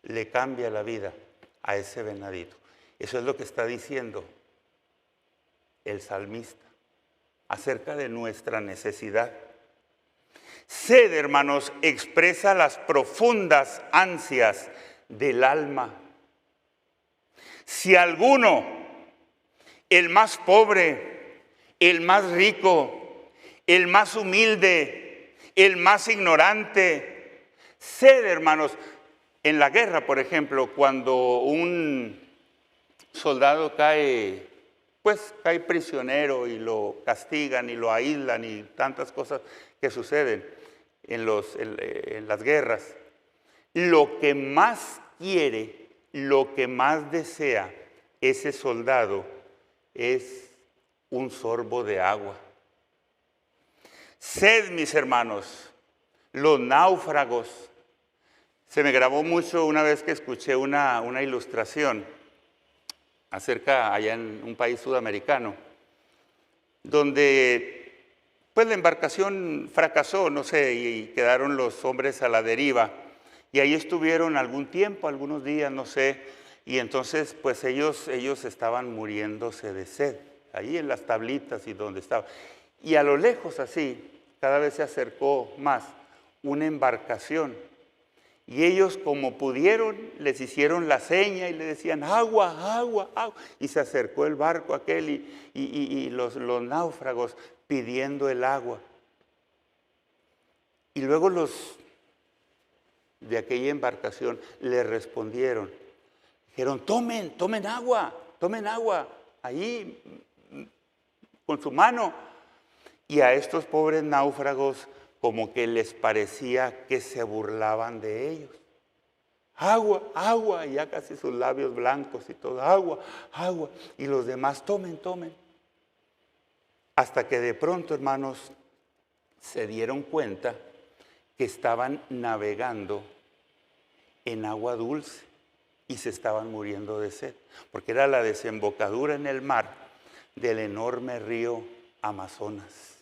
S5: le cambia la vida a ese venadito. Eso es lo que está diciendo el salmista acerca de nuestra necesidad. Sed, hermanos, expresa las profundas ansias del alma. Si alguno, el más pobre, el más rico, el más humilde, el más ignorante, sed, hermanos, en la guerra, por ejemplo, cuando un soldado cae prisionero y lo castigan y lo aíslan y tantas cosas que suceden en las guerras, lo que más quiere, lo que más desea ese soldado es un sorbo de agua. Sed, mis hermanos, los náufragos. Se me grabó mucho una vez que escuché una ilustración acerca allá en un país sudamericano, donde pues la embarcación fracasó, no sé, y quedaron los hombres a la deriva. Y ahí estuvieron algún tiempo, algunos días, no sé, y entonces pues ellos estaban muriéndose de sed, ahí en las tablitas y donde estaban. Y a lo lejos así, cada vez se acercó más una embarcación. Y ellos como pudieron, les hicieron la seña y le decían, agua, agua, agua. Y se acercó el barco aquel y los náufragos pidiendo el agua. Y luego los de aquella embarcación le respondieron. Dijeron, tomen agua, ahí con su mano. Y a estos pobres náufragos como que les parecía que se burlaban de ellos. Agua, agua, y ya casi sus labios blancos y todo, agua, agua. Y los demás, tomen. Hasta que de pronto, hermanos, se dieron cuenta que estaban navegando en agua dulce y se estaban muriendo de sed, porque era la desembocadura en el mar del enorme río Amazonas.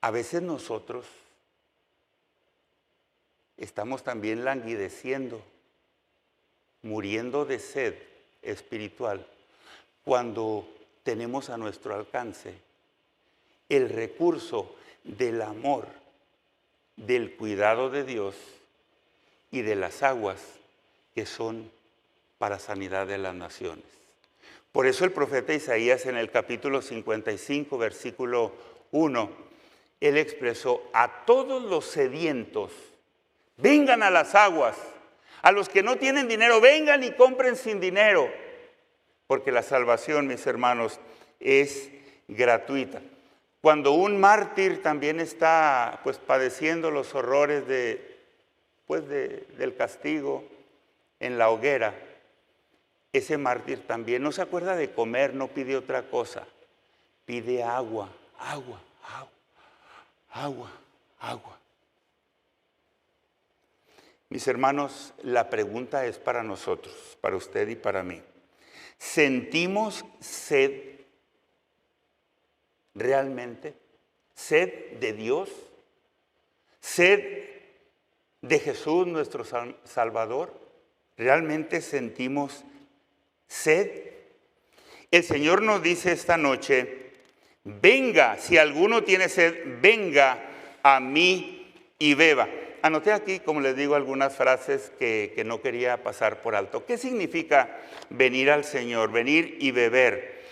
S5: A veces nosotros estamos también languideciendo, muriendo de sed espiritual, cuando tenemos a nuestro alcance el recurso del amor, del cuidado de Dios y de las aguas que son para sanidad de las naciones. Por eso el profeta Isaías en el capítulo 55, versículo 1, él expresó: a todos los sedientos, vengan a las aguas. A los que no tienen dinero, vengan y compren sin dinero. Porque la salvación, mis hermanos, es gratuita. Cuando un mártir también está padeciendo los horrores del castigo en la hoguera, ese mártir también no se acuerda de comer, no pide otra cosa. Pide agua, agua, agua, agua, agua. Mis hermanos, la pregunta es para nosotros, para usted y para mí. ¿Sentimos sed realmente? ¿Sed de Dios? ¿Sed de Jesús, nuestro Salvador? ¿Realmente sentimos sed? El Señor nos dice esta noche: venga, si alguno tiene sed, venga a mí y beba. Anoté aquí, como les digo, algunas frases que no quería pasar por alto. ¿Qué significa venir al Señor? Venir y beber.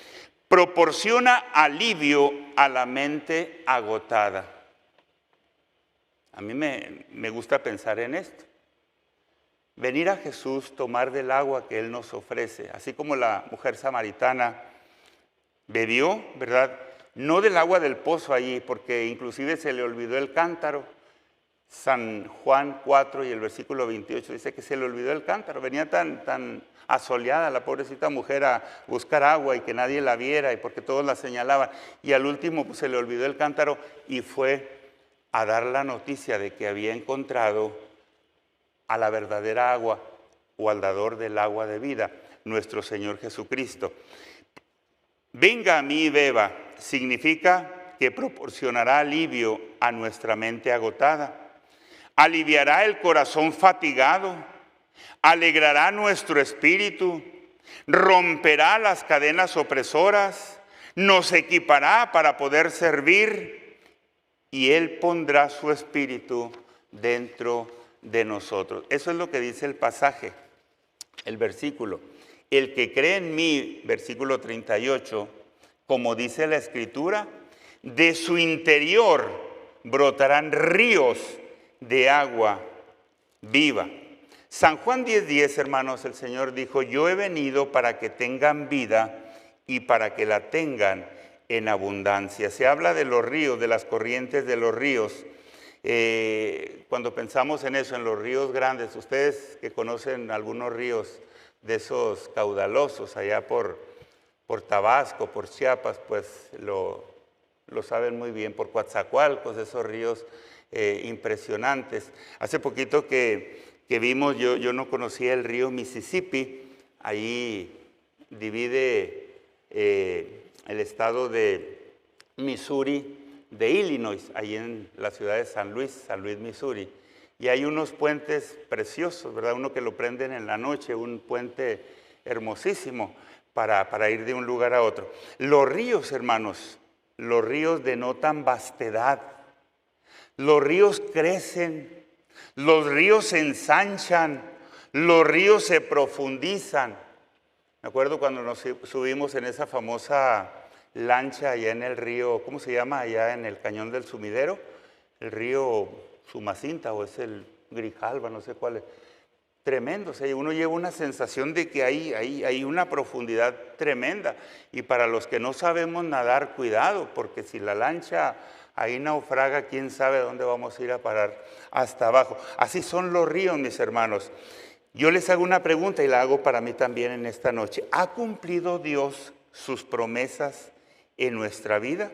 S5: Proporciona alivio a la mente agotada. A mí me gusta pensar en esto. Venir a Jesús, tomar del agua que Él nos ofrece, así como la mujer samaritana bebió, ¿verdad? No del agua del pozo allí, porque inclusive se le olvidó el cántaro. San Juan 4 y el versículo 28 dice que se le olvidó el cántaro. Venía tan asoleada la pobrecita mujer a buscar agua y que nadie la viera y porque todos la señalaban. Y al último se le olvidó el cántaro y fue a dar la noticia de que había encontrado a la verdadera agua o al dador del agua de vida, nuestro Señor Jesucristo. Venga a mí y beba significa que proporcionará alivio a nuestra mente agotada. Aliviará el corazón fatigado, alegrará nuestro espíritu, romperá las cadenas opresoras, nos equipará para poder servir y Él pondrá su espíritu dentro de nosotros. Eso es lo que dice el pasaje, el versículo. El que cree en mí, versículo 38, como dice la Escritura, de su interior brotarán ríos de agua viva. San Juan 10:10, hermanos, el Señor dijo: yo he venido para que tengan vida y para que la tengan en abundancia. Se habla de los ríos, de las corrientes de los ríos. Cuando pensamos en eso, en los ríos grandes, ustedes que conocen algunos ríos de esos caudalosos allá por Tabasco, por Chiapas, pues lo saben muy bien, por Coatzacoalcos, esos ríos impresionantes. Hace poquito que vimos, yo no conocía el río Mississippi, ahí divide el estado de Missouri de Illinois, ahí en la ciudad de San Luis, Missouri. Y hay unos puentes preciosos, ¿verdad? Uno que lo prenden en la noche, un puente hermosísimo para ir de un lugar a otro. Los ríos, hermanos, los ríos denotan vastedad. Los ríos crecen, los ríos se ensanchan, los ríos se profundizan. Me acuerdo cuando nos subimos en esa famosa lancha allá en el río, ¿cómo se llama? Allá en el Cañón del Sumidero, el río Sumacinta o es el Grijalva, no sé cuál es. Tremendo, o sea, uno lleva una sensación de que hay una profundidad tremenda. Y para los que no sabemos nadar, cuidado, porque si la lancha ahí naufraga, quién sabe dónde vamos a ir a parar, hasta abajo. Así son los ríos, mis hermanos. Yo les hago una pregunta y la hago para mí también en esta noche. ¿Ha cumplido Dios sus promesas en nuestra vida?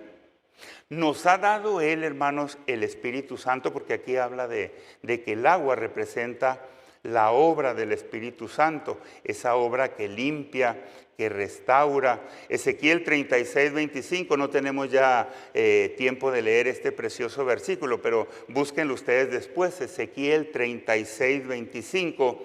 S5: Nos ha dado Él, hermanos, el Espíritu Santo, porque aquí habla de que el agua representa la obra del Espíritu Santo, esa obra que limpia, que restaura. Ezequiel 36, 25, no tenemos ya tiempo de leer este precioso versículo, pero búsquenlo ustedes después. Ezequiel 36, 25,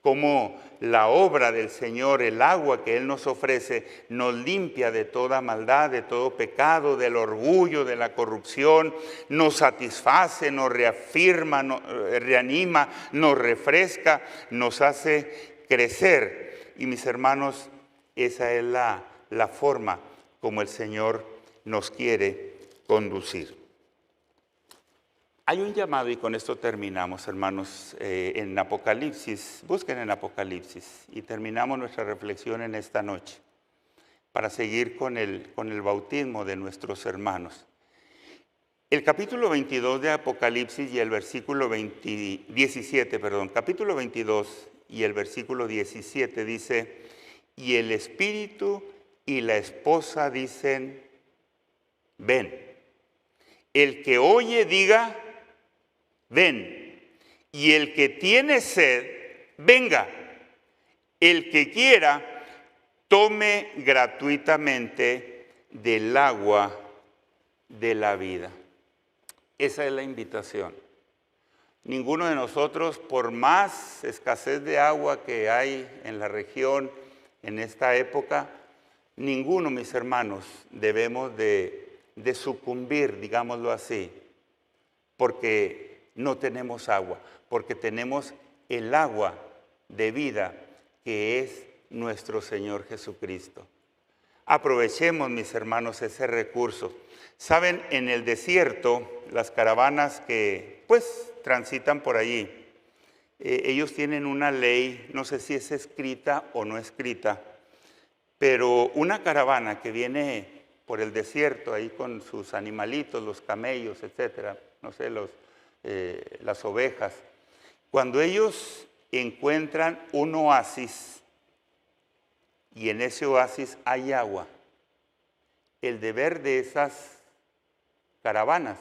S5: como la obra del Señor, el agua que Él nos ofrece, nos limpia de toda maldad, de todo pecado, del orgullo, de la corrupción, nos satisface, nos reafirma, nos reanima, nos refresca, nos hace crecer. Y mis hermanos, esa es la forma como el Señor nos quiere conducir. Hay un llamado, y con esto terminamos, hermanos, en Apocalipsis. Busquen en Apocalipsis y terminamos nuestra reflexión en esta noche para seguir con el bautismo de nuestros hermanos. El capítulo 22 de Apocalipsis y el versículo 17, capítulo 22 y el versículo 17 dice: y el Espíritu y la esposa dicen, ven. El que oye diga, ven. Y el que tiene sed, venga. El que quiera, tome gratuitamente del agua de la vida. Esa es la invitación. Ninguno de nosotros, por más escasez de agua que hay en la región en esta época, ninguno, mis hermanos, debemos de sucumbir, digámoslo así, porque no tenemos agua, porque tenemos el agua de vida que es nuestro Señor Jesucristo. Aprovechemos, mis hermanos, ese recurso. Saben, en el desierto, las caravanas que transitan por allí, ellos tienen una ley, no sé si es escrita o no escrita, pero una caravana que viene por el desierto ahí con sus animalitos, los camellos, etcétera, no sé, las ovejas, cuando ellos encuentran un oasis y en ese oasis hay agua, el deber de esas caravanas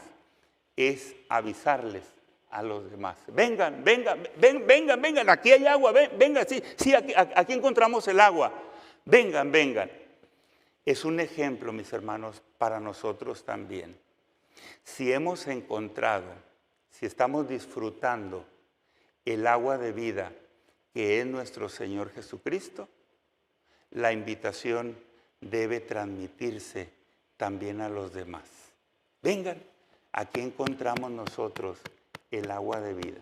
S5: es avisarles a los demás. Vengan, aquí hay agua, vengan, sí, aquí encontramos el agua. Vengan. Es un ejemplo, mis hermanos, para nosotros también. Si hemos encontrado, si estamos disfrutando el agua de vida que es nuestro Señor Jesucristo, la invitación debe transmitirse también a los demás. Vengan, aquí encontramos nosotros el agua de vida.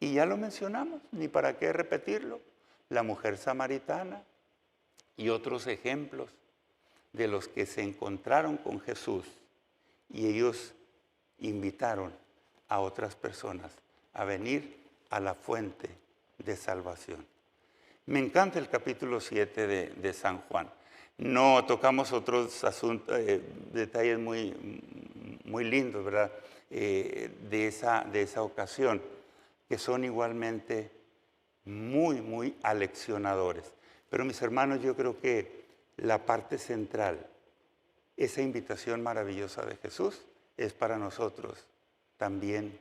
S5: Y ya lo mencionamos, ni para qué repetirlo, la mujer samaritana y otros ejemplos de los que se encontraron con Jesús y ellos invitaron a otras personas a venir a la fuente de salvación. Me encanta el capítulo 7 de San Juan. No tocamos otros asuntos, detalles muy lindos, ¿verdad? De esa ocasión, que son igualmente muy aleccionadores. Pero mis hermanos, yo creo que la parte central, esa invitación maravillosa de Jesús, es para nosotros también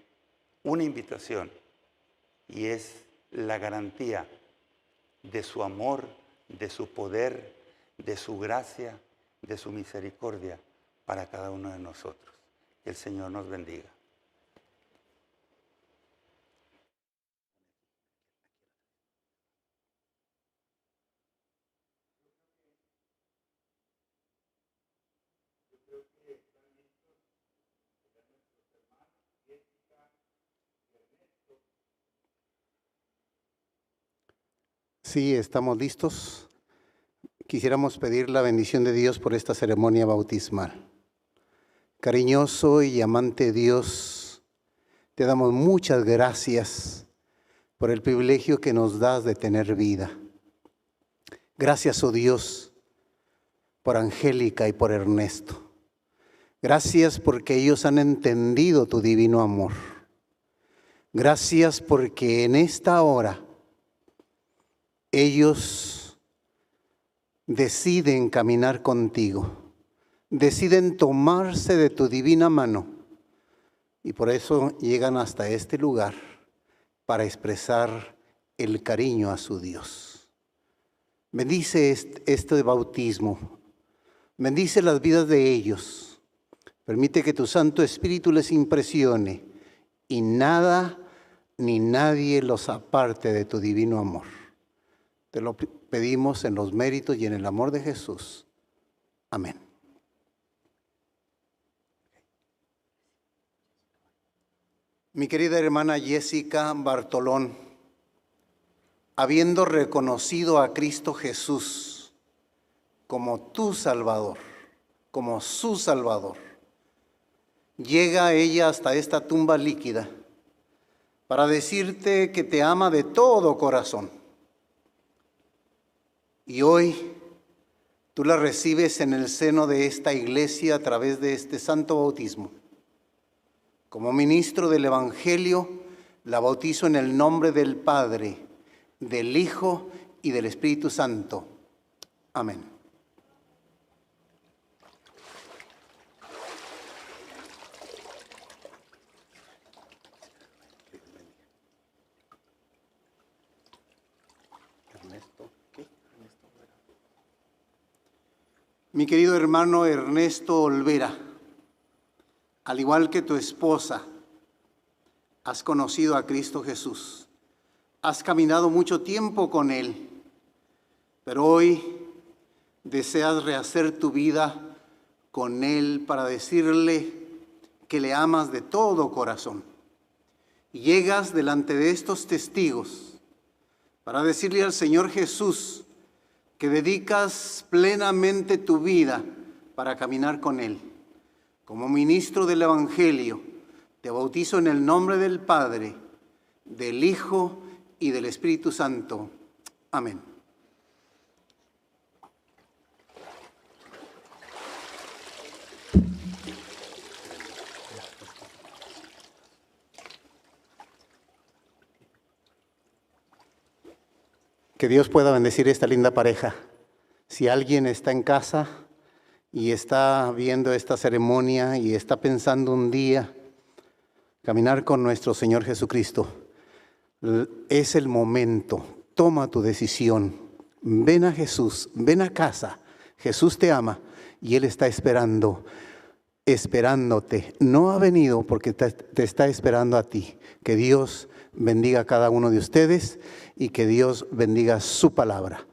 S5: una invitación y es la garantía de su amor, de su poder, de su gracia, de su misericordia para cada uno de nosotros. Que el Señor nos bendiga.
S6: Sí, estamos listos. Quisiéramos pedir la bendición de Dios por esta ceremonia bautismal. Cariñoso y amante Dios, te damos muchas gracias por el privilegio que nos das de tener vida. Gracias, oh Dios, por Angélica y por Ernesto. Gracias porque ellos han entendido tu divino amor. Gracias porque en esta hora ellos deciden caminar contigo. Deciden tomarse de tu divina mano y por eso llegan hasta este lugar para expresar el cariño a su Dios. Bendice este bautismo. Bendice las vidas de ellos. Permite que tu Santo Espíritu les impresione y nada ni nadie los aparte de tu divino amor. Te lo pedimos en los méritos y en el amor de Jesús. Amén. Mi querida hermana Jessica Bartolón, habiendo reconocido a Cristo Jesús como tu Salvador, como su Salvador, llega ella hasta esta tumba líquida para decirte que te ama de todo corazón. Y hoy tú la recibes en el seno de esta iglesia a través de este santo bautismo. Como ministro del Evangelio, la bautizo en el nombre del Padre, del Hijo y del Espíritu Santo. Amén. Mi querido hermano Ernesto Olvera, al igual que tu esposa, has conocido a Cristo Jesús. Has caminado mucho tiempo con Él, pero hoy deseas rehacer tu vida con Él para decirle que le amas de todo corazón. Y llegas delante de estos testigos para decirle al Señor Jesús que dedicas plenamente tu vida para caminar con Él. Como ministro del Evangelio, te bautizo en el nombre del Padre, del Hijo y del Espíritu Santo. Amén. Que Dios pueda bendecir esta linda pareja. Si alguien está en casa y está viendo esta ceremonia y está pensando un día caminar con nuestro Señor Jesucristo, es el momento. Toma tu decisión. Ven a Jesús, ven a casa. Jesús te ama y Él está esperándote. No ha venido porque te está esperando a ti. Que Dios bendiga a cada uno de ustedes y que Dios bendiga su palabra.